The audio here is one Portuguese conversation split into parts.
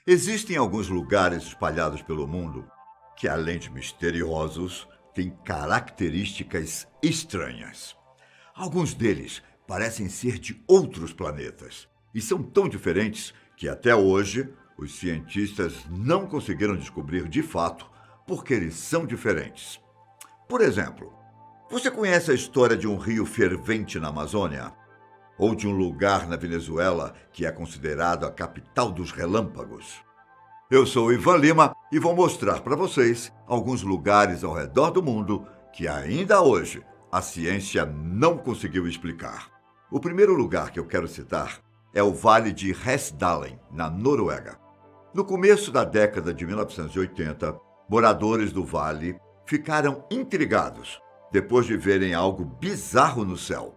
Existem alguns lugares espalhados pelo mundo que, além de misteriosos, têm características estranhas. Alguns deles parecem ser de outros planetas e são tão diferentes que, até hoje, os cientistas não conseguiram descobrir de fato por que eles são diferentes. Por exemplo, você conhece a história de um rio fervente na Amazônia? Ou de um lugar na Venezuela que é considerado a capital dos relâmpagos? Eu sou o Ivan Lima e vou mostrar para vocês alguns lugares ao redor do mundo que ainda hoje a ciência não conseguiu explicar. O primeiro lugar que eu quero citar é o Vale de Hessdalen, na Noruega. No começo da década de 1980, moradores do vale ficaram intrigados depois de verem algo bizarro no céu.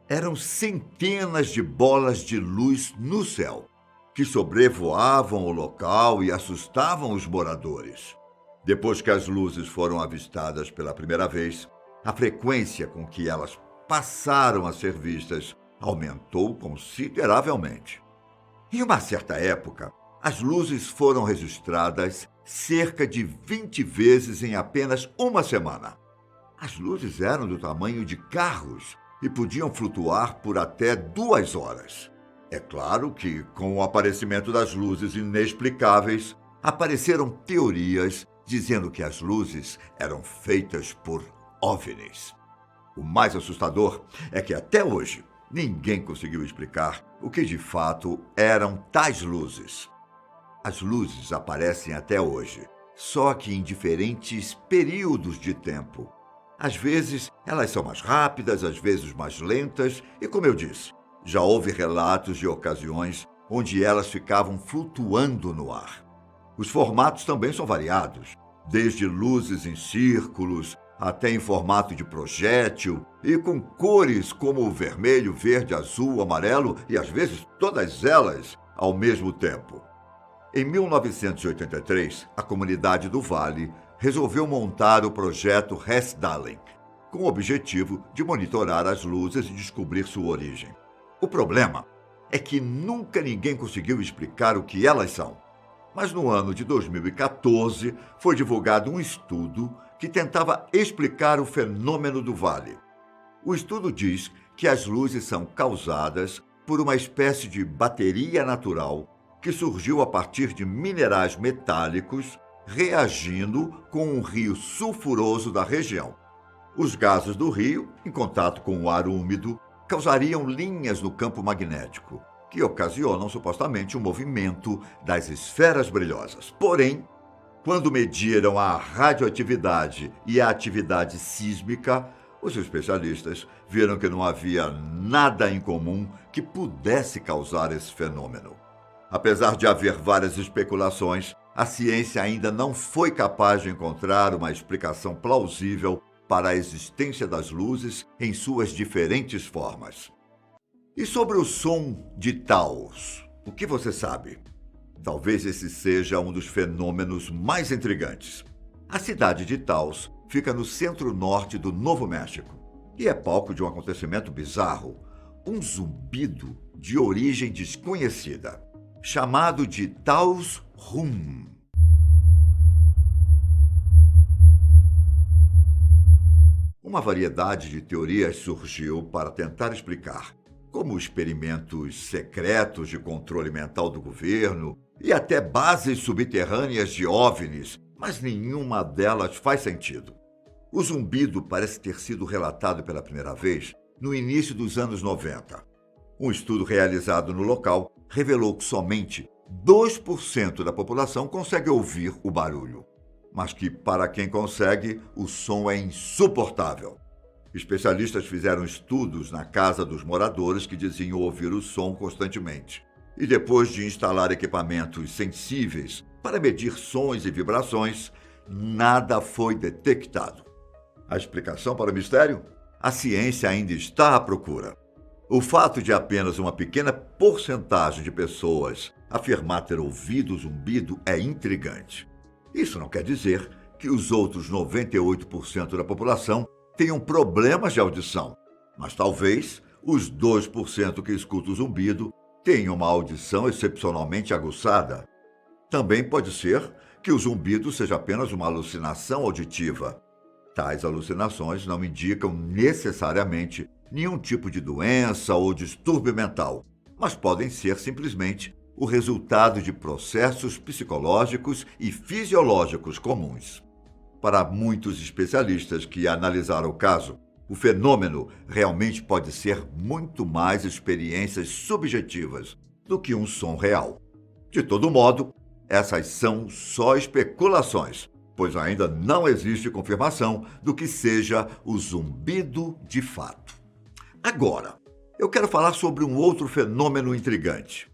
Eram centenas de bolas de luz no céu, que sobrevoavam o local e assustavam os moradores. Depois que as luzes foram avistadas pela primeira vez, a frequência com que elas passaram a ser vistas aumentou consideravelmente. Em uma certa época, as luzes foram registradas cerca de 20 vezes em apenas uma semana. As luzes eram do tamanho de carros e podiam flutuar por até 2 horas. É claro que, com o aparecimento das luzes inexplicáveis, apareceram teorias dizendo que as luzes eram feitas por OVNIs. O mais assustador é que, até hoje, ninguém conseguiu explicar o que de fato eram tais luzes. As luzes aparecem até hoje, só que em diferentes períodos de tempo. Às vezes, elas são mais rápidas, às vezes mais lentas, e como eu disse, já houve relatos de ocasiões onde elas ficavam flutuando no ar. Os formatos também são variados, desde luzes em círculos até em formato de projétil e com cores como o vermelho, verde, azul, amarelo e às vezes todas elas ao mesmo tempo. Em 1983, a comunidade do Vale resolveu montar o projeto Hessdalen, com o objetivo de monitorar as luzes e descobrir sua origem. O problema é que nunca ninguém conseguiu explicar o que elas são. Mas no ano de 2014 foi divulgado um estudo que tentava explicar o fenômeno do vale. O estudo diz que as luzes são causadas por uma espécie de bateria natural que surgiu a partir de minerais metálicos reagindo com um rio sulfuroso da região. Os gases do rio, em contato com o ar úmido, causariam linhas no campo magnético, que ocasionam supostamente o movimento das esferas brilhosas. Porém, quando mediram a radioatividade e a atividade sísmica, os especialistas viram que não havia nada em comum que pudesse causar esse fenômeno. Apesar de haver várias especulações, a ciência ainda não foi capaz de encontrar uma explicação plausível para a existência das luzes em suas diferentes formas. E sobre o som de Taos, o que você sabe? Talvez esse seja um dos fenômenos mais intrigantes. A cidade de Taos fica no centro-norte do Novo México e é palco de um acontecimento bizarro, um zumbido de origem desconhecida, chamado de Taos Rum. Uma variedade de teorias surgiu para tentar explicar, como experimentos secretos de controle mental do governo e até bases subterrâneas de OVNIs, mas nenhuma delas faz sentido. O zumbido parece ter sido relatado pela primeira vez no início dos anos 90. Um estudo realizado no local revelou que somente 2% da população consegue ouvir o barulho, mas que, para quem consegue, o som é insuportável. Especialistas fizeram estudos na casa dos moradores que diziam ouvir o som constantemente. E depois de instalar equipamentos sensíveis para medir sons e vibrações, nada foi detectado. A explicação para o mistério? A ciência ainda está à procura. O fato de apenas uma pequena porcentagem de pessoas afirmar ter ouvido o zumbido é intrigante. Isso não quer dizer que os outros 98% da população tenham problemas de audição, mas talvez os 2% que escutam o zumbido tenham uma audição excepcionalmente aguçada. Também pode ser que o zumbido seja apenas uma alucinação auditiva. Tais alucinações não indicam necessariamente nenhum tipo de doença ou distúrbio mental, mas podem ser simplesmente o resultado de processos psicológicos e fisiológicos comuns. Para muitos especialistas que analisaram o caso, o fenômeno realmente pode ser muito mais experiências subjetivas do que um som real. De todo modo, essas são só especulações, pois ainda não existe confirmação do que seja o zumbido de fato. Agora, eu quero falar sobre um outro fenômeno intrigante.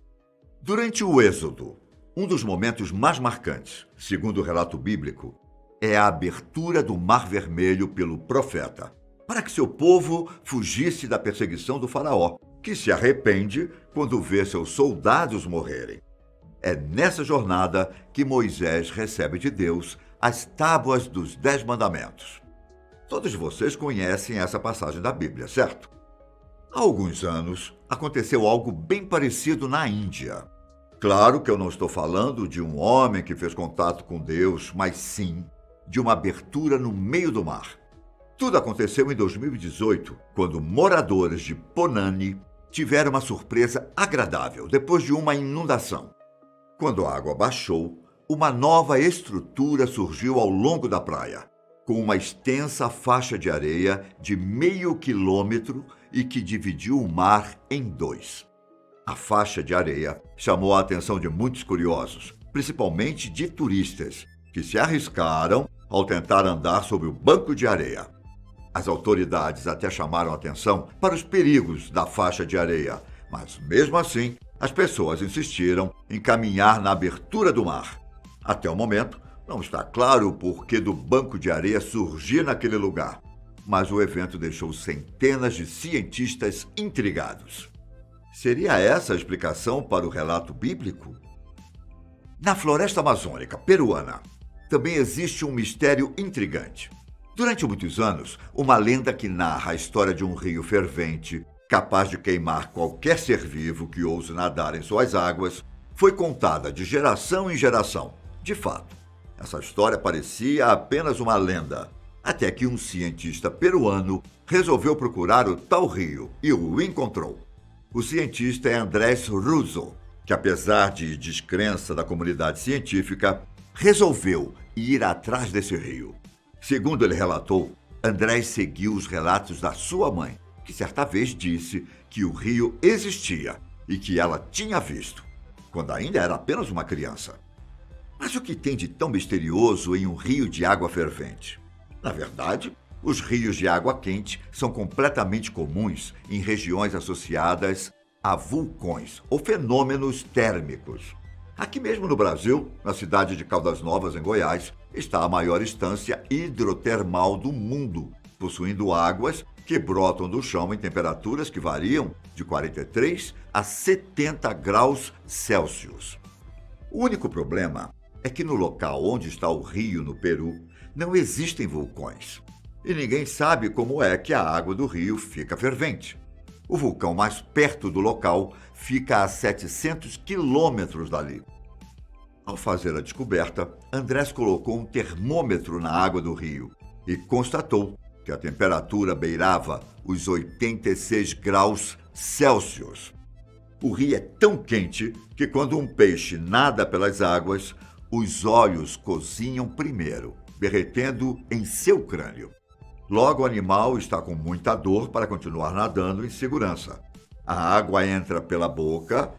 Durante o Êxodo, um dos momentos mais marcantes, segundo o relato bíblico, é a abertura do Mar Vermelho pelo profeta, para que seu povo fugisse da perseguição do faraó, que se arrepende quando vê seus soldados morrerem. É nessa jornada que Moisés recebe de Deus as tábuas dos 10 mandamentos. Todos vocês conhecem essa passagem da Bíblia, certo? Há alguns anos, aconteceu algo bem parecido na Índia. Claro que eu não estou falando de um homem que fez contato com Deus, mas sim de uma abertura no meio do mar. Tudo aconteceu em 2018, quando moradores de Ponani tiveram uma surpresa agradável depois de uma inundação. Quando a água baixou, uma nova estrutura surgiu ao longo da praia, com uma extensa faixa de areia de meio quilômetro e que dividiu o mar em dois. A faixa de areia chamou a atenção de muitos curiosos, principalmente de turistas, que se arriscaram ao tentar andar sobre o banco de areia. As autoridades até chamaram atenção para os perigos da faixa de areia, mas mesmo assim, as pessoas insistiram em caminhar na abertura do mar. Até o momento, não está claro o porquê do banco de areia surgir naquele lugar, mas o evento deixou centenas de cientistas intrigados. Seria essa a explicação para o relato bíblico? Na floresta amazônica peruana, também existe um mistério intrigante. Durante muitos anos, uma lenda que narra a história de um rio fervente, capaz de queimar qualquer ser vivo que ouse nadar em suas águas, foi contada de geração em geração. De fato, essa história parecia apenas uma lenda, até que um cientista peruano resolveu procurar o tal rio e o encontrou. O cientista é Andrés Russo, que apesar de descrença da comunidade científica, resolveu ir atrás desse rio. Segundo ele relatou, Andrés seguiu os relatos da sua mãe, que certa vez disse que o rio existia e que ela tinha visto, quando ainda era apenas uma criança. Mas o que tem de tão misterioso em um rio de água fervente? Na verdade, os rios de água quente são completamente comuns em regiões associadas a vulcões ou fenômenos térmicos. Aqui mesmo no Brasil, na cidade de Caldas Novas, em Goiás, está a maior estância hidrotermal do mundo, possuindo águas que brotam do chão em temperaturas que variam de 43 a 70 graus Celsius. O único problema é que no local onde está o rio, no Peru, não existem vulcões. E ninguém sabe como é que a água do rio fica fervente. O vulcão mais perto do local fica a 700 quilômetros dali. Ao fazer a descoberta, Andrés colocou um termômetro na água do rio e constatou que a temperatura beirava os 86 graus Celsius. O rio é tão quente que quando um peixe nada pelas águas, os olhos cozinham primeiro, derretendo em seu crânio. Logo, o animal está com muita dor para continuar nadando em segurança. A água entra pela boca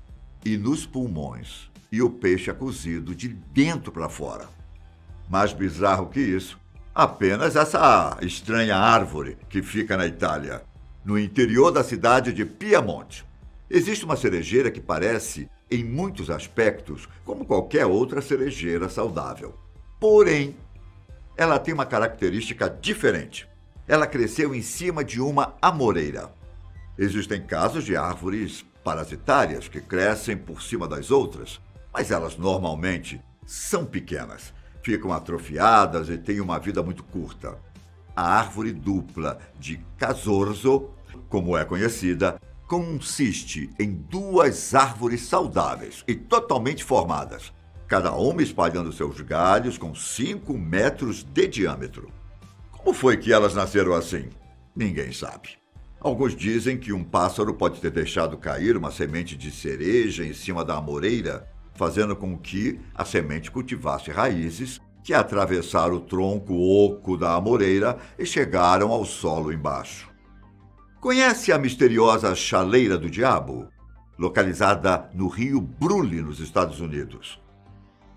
e nos pulmões, e o peixe é cozido de dentro para fora. Mais bizarro que isso, apenas essa estranha árvore que fica na Itália, no interior da cidade de Piemonte. Existe uma cerejeira que parece, em muitos aspectos, como qualquer outra cerejeira saudável. Porém, ela tem uma característica diferente. Ela cresceu em cima de uma amoreira. Existem casos de árvores parasitárias que crescem por cima das outras, mas elas normalmente são pequenas, ficam atrofiadas e têm uma vida muito curta. A árvore dupla de Casorzo, como é conhecida, consiste em duas árvores saudáveis e totalmente formadas, cada uma espalhando seus galhos com 5 metros de diâmetro. Como foi que elas nasceram assim? Ninguém sabe. Alguns dizem que um pássaro pode ter deixado cair uma semente de cereja em cima da amoreira, fazendo com que a semente cultivasse raízes que atravessaram o tronco oco da amoreira e chegaram ao solo embaixo. Conhece a misteriosa Chaleira do Diabo, localizada no rio Brule, nos Estados Unidos?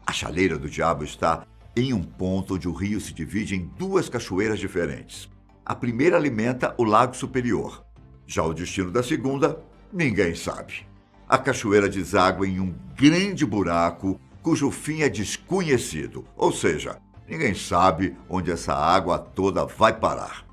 A Chaleira do Diabo está em um ponto onde o rio se divide em 2 cachoeiras diferentes. A primeira alimenta o Lago Superior. Já o destino da segunda, ninguém sabe. A cachoeira deságua em um grande buraco cujo fim é desconhecido, ou seja, ninguém sabe onde essa água toda vai parar.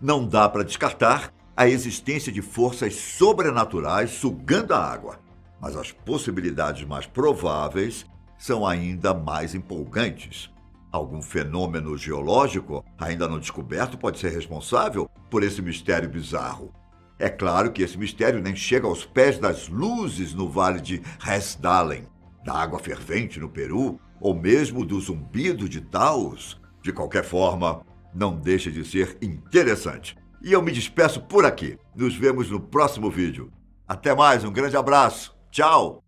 Não dá para descartar a existência de forças sobrenaturais sugando a água, mas as possibilidades mais prováveis são ainda mais empolgantes. Algum fenômeno geológico ainda não descoberto pode ser responsável por esse mistério bizarro. É claro que esse mistério nem chega aos pés das luzes no vale de Resdalen, da água fervente no Peru, ou mesmo do zumbido de Taos. De qualquer forma, não deixa de ser interessante. E eu me despeço por aqui. Nos vemos no próximo vídeo. Até mais, um grande abraço. Tchau!